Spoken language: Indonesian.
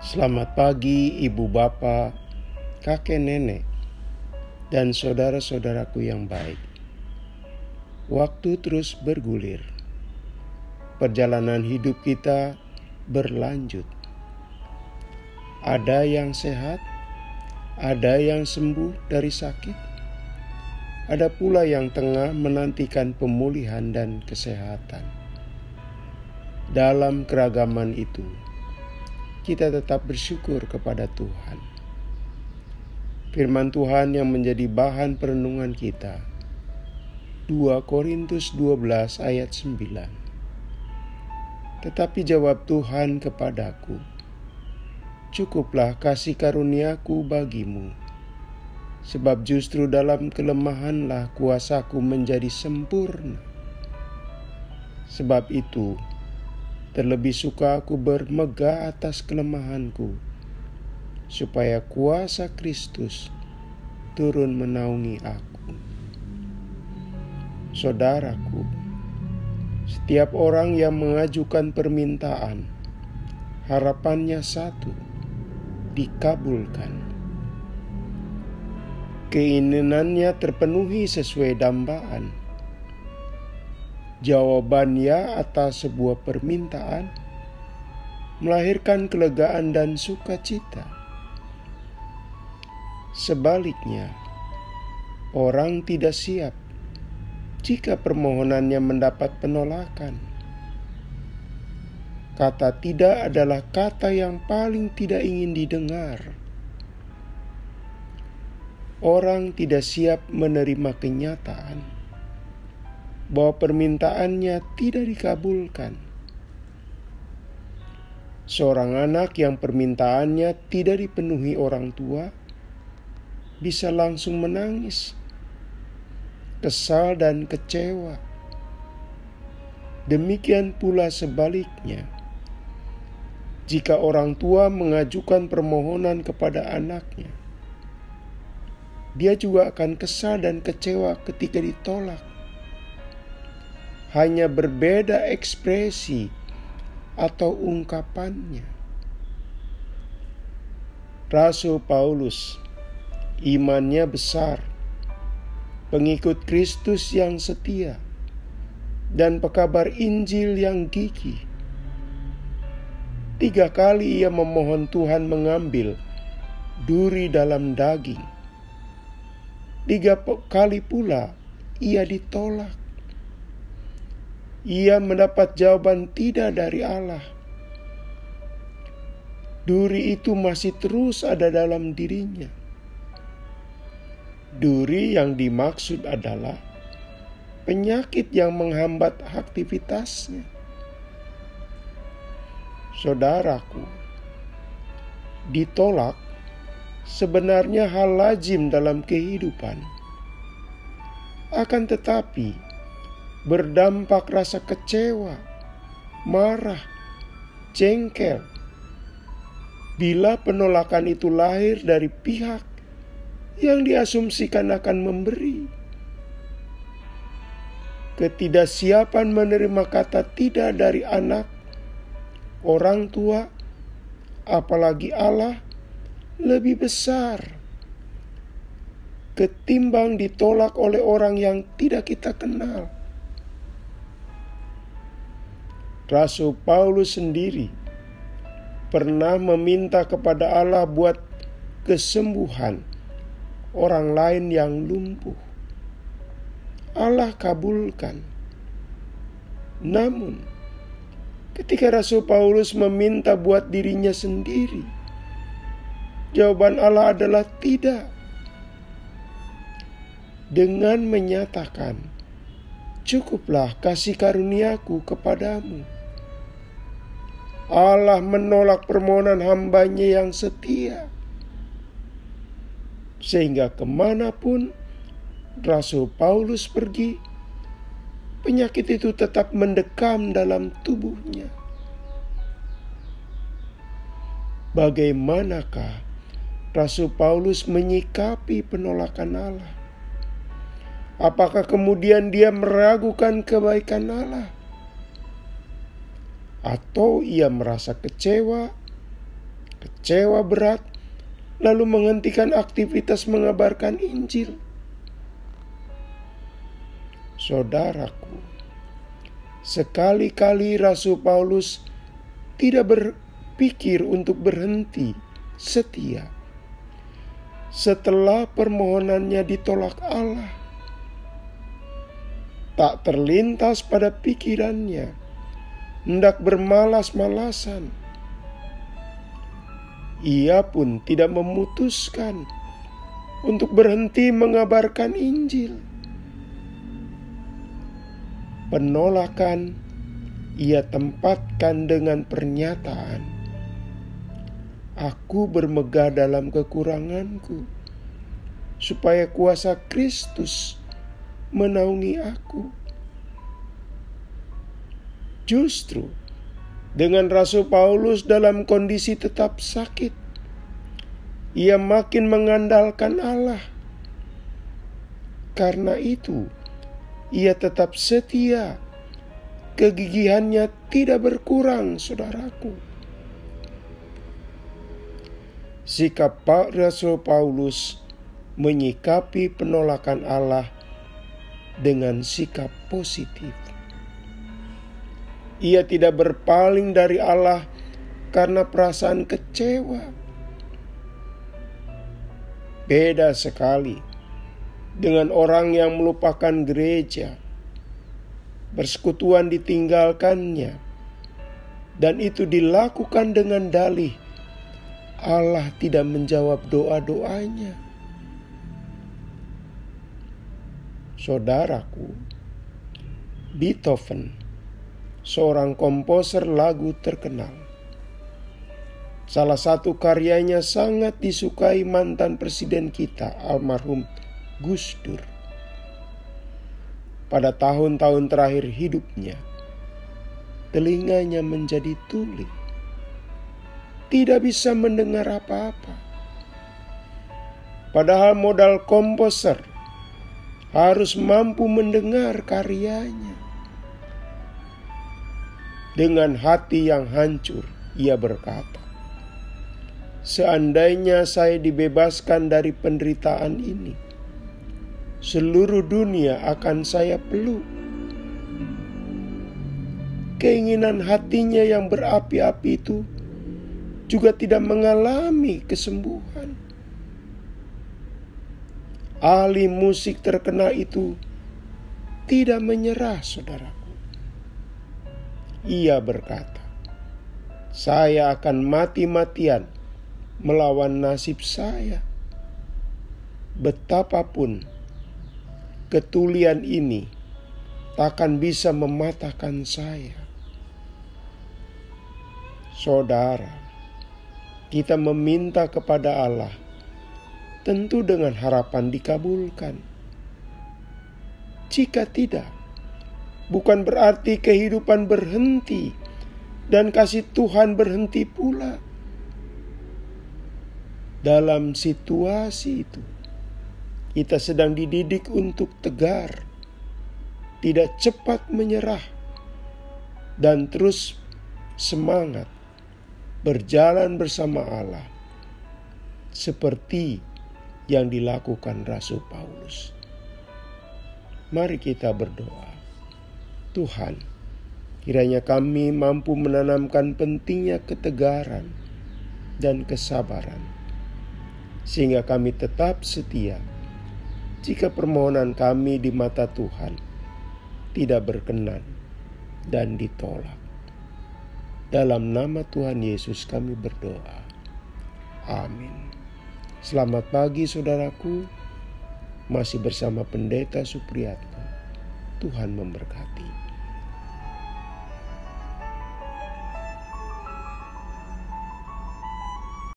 Selamat pagi ibu bapak, kakek nenek, dan saudara-saudaraku yang baik. Waktu terus bergulir. Perjalanan hidup kita berlanjut. Ada yang sehat, ada yang sembuh dari sakit, ada pula yang tengah menantikan pemulihan dan kesehatan. Dalam keragaman itu, kita tetap bersyukur kepada Tuhan. Firman Tuhan yang menjadi bahan perenungan kita, 2 Korintus 12 ayat 9. Tetapi jawab Tuhan kepadaku, cukuplah kasih karuniaku bagimu, sebab justru dalam kelemahanlah kuasaku menjadi sempurna. Sebab itu, terlebih suka aku bermegah atas kelemahanku, supaya kuasa Kristus turun menaungi aku. Saudaraku, setiap orang yang mengajukan permintaan, harapannya satu, dikabulkan. Keinginannya terpenuhi sesuai dambaan. Jawaban ya atas sebuah permintaan melahirkan kelegaan dan sukacita. Sebaliknya, orang tidak siap jika permohonannya mendapat penolakan. Kata tidak adalah kata yang paling tidak ingin didengar. Orang tidak siap menerima kenyataan bahwa permintaannya tidak dikabulkan. Seorang anak yang permintaannya tidak dipenuhi orang tua bisa langsung menangis, kesal dan kecewa. Demikian pula sebaliknya, jika orang tua mengajukan permohonan kepada anaknya, dia juga akan kesal dan kecewa ketika ditolak. Hanya berbeda ekspresi atau ungkapannya. Rasul Paulus, imannya besar, pengikut Kristus yang setia, dan pekabar Injil yang gigih. 3 kali ia memohon Tuhan mengambil duri dalam daging. 3 kali pula ia ditolak. Ia mendapat jawaban tidak dari Allah. Duri itu masih terus ada dalam dirinya. Duri yang dimaksud adalah penyakit yang menghambat aktivitasnya. Saudaraku, ditolak sebenarnya hal lazim dalam kehidupan. Akan tetapi, berdampak rasa kecewa, marah, jengkel, bila penolakan itu lahir dari pihak yang diasumsikan akan memberi. Ketidaksiapan menerima kata tidak dari anak, orang tua, apalagi Allah, lebih besar ketimbang ditolak oleh orang yang tidak kita kenal. Rasul Paulus sendiri pernah meminta kepada Allah buat kesembuhan orang lain yang lumpuh. Allah kabulkan. Namun, ketika Rasul Paulus meminta buat dirinya sendiri, jawaban Allah adalah tidak. Dengan menyatakan, cukuplah kasih karuniaku kepadamu. Allah menolak permohonan hambanya yang setia. Sehingga kemanapun Rasul Paulus pergi, penyakit itu tetap mendekam dalam tubuhnya. Bagaimanakah Rasul Paulus menyikapi penolakan Allah? Apakah kemudian dia meragukan kebaikan Allah? Atau ia merasa kecewa, kecewa berat, lalu menghentikan aktivitas mengabarkan Injil. Saudaraku, sekali-kali Rasul Paulus tidak berpikir untuk berhenti setia setelah permohonannya ditolak Allah. Tak terlintas pada pikirannya hendak bermalas-malasan. Ia pun tidak memutuskan untuk berhenti mengabarkan Injil. Penolakan ia tempatkan dengan pernyataan, "Aku bermegah dalam kekuranganku, supaya kuasa Kristus menaungi aku." Justru dengan Rasul Paulus dalam kondisi tetap sakit, ia makin mengandalkan Allah. Karena itu, ia tetap setia. Kegigihannya tidak berkurang, saudaraku. Sikap Rasul Paulus menyikapi penolakan Allah dengan sikap positif. Ia tidak berpaling dari Allah karena perasaan kecewa. Beda sekali dengan orang yang melupakan gereja, persekutuan ditinggalkannya, dan itu dilakukan dengan dalih Allah tidak menjawab doa-doanya. Saudaraku, Beethoven, seorang komposer lagu terkenal, salah satu karyanya sangat disukai mantan presiden kita, almarhum Gus Dur. Pada tahun-tahun terakhir hidupnya, telinganya menjadi tuli, tidak bisa mendengar apa-apa. Padahal modal komposer harus mampu mendengar karyanya. Dengan hati yang hancur, ia berkata, "Seandainya saya dibebaskan dari penderitaan ini, seluruh dunia akan saya peluk." Keinginan hatinya yang berapi-api itu juga tidak mengalami kesembuhan. Ahli musik terkenal itu tidak menyerah, saudaraku. Ia berkata, "Saya akan mati-matian melawan nasib saya. Betapapun ketulian ini takkan bisa mematahkan saya." Saudara, kita meminta kepada Allah tentu dengan harapan dikabulkan. Jika tidak, bukan berarti kehidupan berhenti dan kasih Tuhan berhenti pula. Dalam situasi itu, kita sedang dididik untuk tegar, tidak cepat menyerah, dan terus semangat berjalan bersama Allah, seperti yang dilakukan Rasul Paulus. Mari kita berdoa. Tuhan, kiranya kami mampu menanamkan pentingnya ketegaran dan kesabaran, sehingga kami tetap setia jika permohonan kami di mata Tuhan tidak berkenan dan ditolak. Dalam nama Tuhan Yesus kami berdoa. Amin. Selamat pagi saudaraku. Masih bersama Pendeta Supriyatno. Tuhan memberkati.